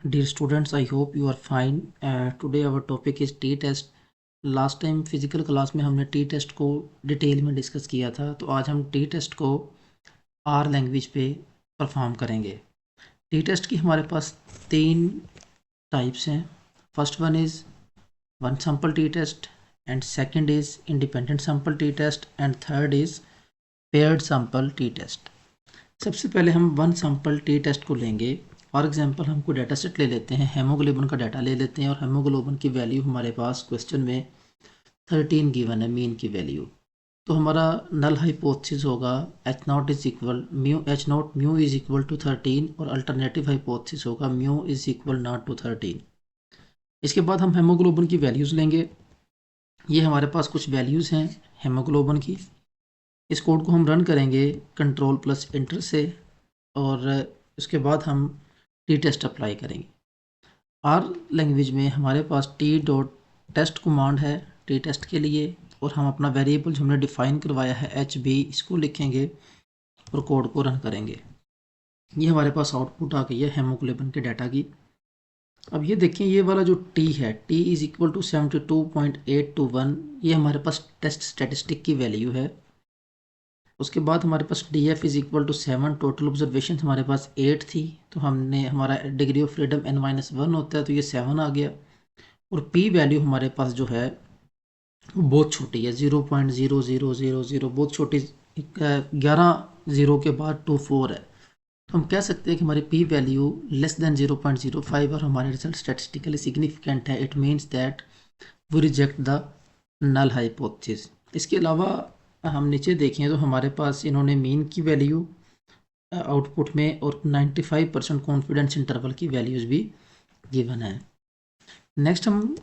Dear students, I hope you are fine. Today our topic is T-test. Last time physical class में हमने T test को detail में discuss किया था, तो आज हम टी टेस्ट को आर लैंग्वेज पे परफॉर्म करेंगे। टी टेस्ट की हमारे पास 3 टाइप्स हैं। First one is one sample T test, and second is independent sample T test, and third is paired sample T test. सबसे पहले हम वन सैम्पल टी टेस्ट को लेंगे। फॉर एग्जांपल हम कोई डाटा सेट ले लेते हैं, हेमोग्लोबिन का डाटा ले लेते हैं, और हेमोग्लोबिन की वैल्यू हमारे पास क्वेश्चन में 13 गिवन है, मीन की वैल्यू। तो हमारा नल हाइपोथेसिस होगा H naught is equal mu, H naught mu is equal to 13, और अल्टरनेटिव हाइपोथेसिस होगा mu is equal not to 13। इसके बाद हम हेमोग्लोबिन की वैल्यूज़ लेंगे। ये हमारे पास कुछ वैल्यूज़ हैं हेमोग्लोबिन की। इस कोड को हम रन करेंगे कंट्रोल प्लस इंटर से, और उसके बाद हम टी टेस्ट अप्लाई करेंगे। आर लैंग्वेज में हमारे पास टी डॉट टेस्ट कमांड है टी टेस्ट के लिए, और हम अपना वेरिएबल जो हमने डिफ़ाइन करवाया है एच बी, इसको लिखेंगे और कोड को रन करेंगे। ये हमारे पास आउटपुट आ गई है हेमोग्लोबिन के डाटा की। अब ये देखें, ये वाला जो टी है, टी इज़ इक्वल टू 72.821, ये हमारे पास टेस्ट स्टैटिस्टिक की वैल्यू है। उसके बाद हमारे पास D F is equal to 7, total observation हमारे पास 8 थी, तो हमने हमारा डिग्री ऑफ फ्रीडम n-1 होता है, तो ये 7 आ गया। और पी वैल्यू हमारे पास जो है वो बहुत छोटी है, 0.0000, बहुत छोटी, 11 ज़ीरो के बाद 24 है। तो हम कह सकते हैं कि हमारी पी वैल्यू लेस देन 0.05 और हमारे रिजल्ट स्टैटिस्टिकली सिग्निफिकेंट है। It means that we reject the null hypothesis. इसके अलावा हम नीचे देखें तो हमारे पास इन्होंने मीन की वैल्यू आउटपुट में और 95% कॉन्फिडेंस इंटरवल की वैल्यूज़ भी गिवन है। नेक्स्ट हम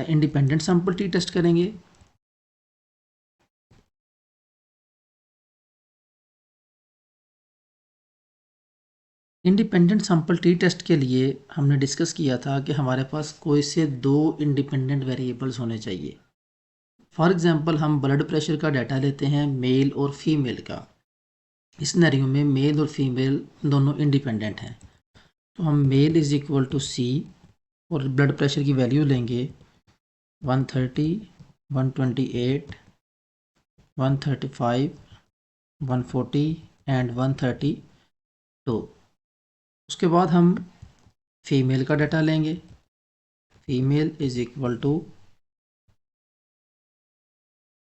इंडिपेंडेंट सैम्पल टी टेस्ट करेंगे। इंडिपेंडेंट सैम्पल टी टेस्ट के लिए हमने डिस्कस किया था कि हमारे पास कोई से 2 इंडिपेंडेंट वेरिएबल्स होने चाहिए। फॉर एग्जांपल हम ब्लड प्रेशर का डाटा लेते हैं, मेल और फीमेल का। इस सिनेरियो में मेल और फीमेल दोनों इंडिपेंडेंट हैं, तो हम मेल इज़ इक्वल टू सी और ब्लड प्रेशर की वैल्यू लेंगे 130, 128, 135, 140 एंड 132। उसके बाद हम फीमेल का डाटा लेंगे। Female is equal to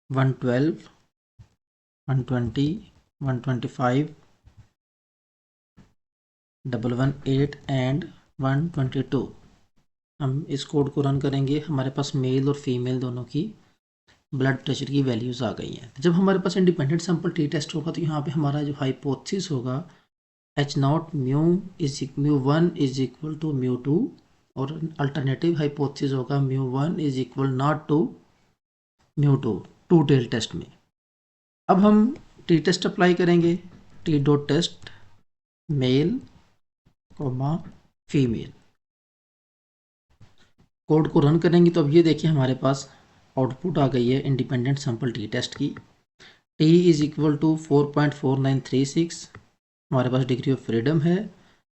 112, 120, 125, 118 and 122। हम इस कोड को रन करेंगे, हमारे पास मेल और फीमेल दोनों की ब्लड प्रेशर की वैल्यूज़ आ गई हैं। जब हमारे पास इंडिपेंडेंट सैम्पल टी टेस्ट होगा, तो यहाँ पे हमारा जो हाइपोथेसिस होगा H naught mu one is equal to mu two, और अल्टरनेटिव हाइपोथेसिस होगा mu one is equal not to mu two, two tail test में। अब हम टी टेस्ट अप्लाई करेंगे, T dot test male comma female. Code को run करेंगे तो अब ये देखिए हमारे पास आउटपुट आ गई है इंडिपेंडेंट सैम्पल टी टेस्ट की। टी इज़ इक्वल टू 4.4936, हमारे पास डिग्री ऑफ फ्रीडम है,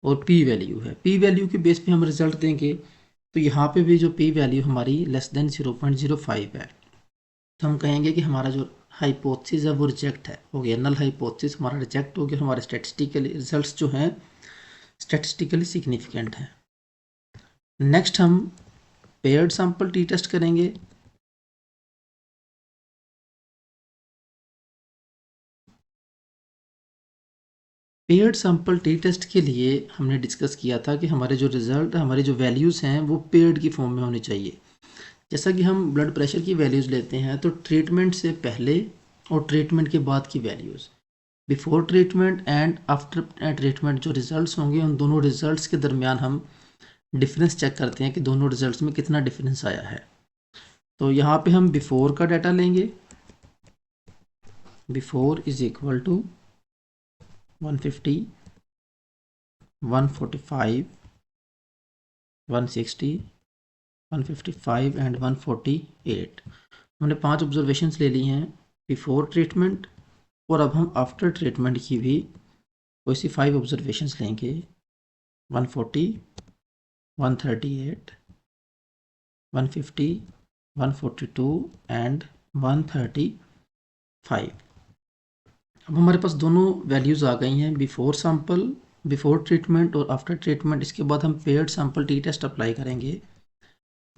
और पी वैल्यू है। पी वैल्यू के बेस पे हम रिजल्ट देंगे, तो यहाँ पे भी जो पी वैल्यू हमारी लेस देन 0.05 है, तो हम कहेंगे कि हमारा जो हाइपोथेसिस है वो रिजेक्ट है, हो गया, नल हाइपोथेसिस हमारा रिजेक्ट हो गया। हमारे स्टैटिस्टिकली रिजल्ट्स जो हैं स्टैटिस्टिकली सिग्निफिकेंट हैं। नेक्स्ट हम पेयर्ड सैम्पल टी टेस्ट करेंगे। पेयर्ड सैम्पल टी टेस्ट के लिए हमने डिस्कस किया था कि हमारे जो रिज़ल्ट, हमारी जो वैल्यूज़ हैं वो पेयर्ड की फॉर्म में होनी चाहिए। जैसा कि हम ब्लड प्रेशर की वैल्यूज़ लेते हैं, तो ट्रीटमेंट से पहले और ट्रीटमेंट के बाद की values, before treatment and after treatment जो रिज़ल्ट्स होंगे, उन दोनों रिज़ल्ट्स के दरमियान हम डिफरेंस चेक करते हैं कि दोनों रिज़ल्ट्स में कितना डिफरेंस आया है। तो यहाँ पे हम बिफोर का डाटा लेंगे। Before is equal to 150, 145, 160, 155 and 148। हमने 5 ऑब्जर्वेशंस ले ली हैं बिफोर ट्रीटमेंट, और अब हम आफ्टर ट्रीटमेंट की भी कोई सी 5 ऑब्जर्वेशंस लेंगे। 140, 138, 150, 142 एंड 135। अब हमारे पास दोनों वैल्यूज़ आ गई हैं, बिफोर सैंपल, बिफोर ट्रीटमेंट और आफ्टर ट्रीटमेंट। इसके बाद हम paired sample T test apply करेंगे,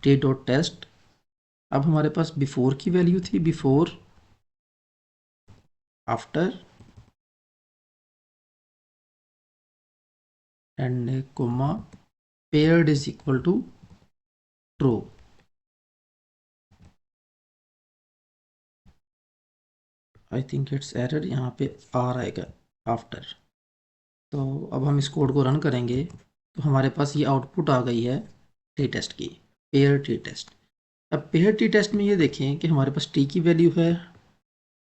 टी डॉट टेस्ट। अब हमारे पास बिफोर की वैल्यू थी, before, after and comma paired is equal to true. I think it's error, यहाँ पे आर आएगा आफ्टर। तो अब हम इस कोड को रन करेंगे तो हमारे पास ये आउटपुट आ गई है टी टेस्ट की, पेयर टी टेस्ट। अब पेयर टी टेस्ट में ये देखें कि हमारे पास टी की वैल्यू है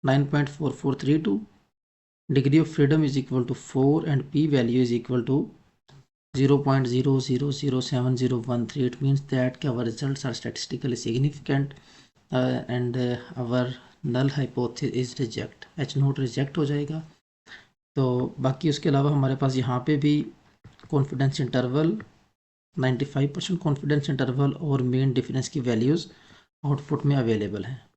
9.4432, degree of freedom is equal to 4 and P value is equal to 0.000701 It means that our results are statistically significant and our null hypothesis is reject, H note reject हो जाएगा। तो बाकी उसके अलावा हमारे पास यहाँ पे भी कॉन्फिडेंस इंटरवल 95% कॉन्फिडेंस इंटरवल और मेन डिफरेंस की वैल्यूज़ आउटपुट में अवेलेबल हैं।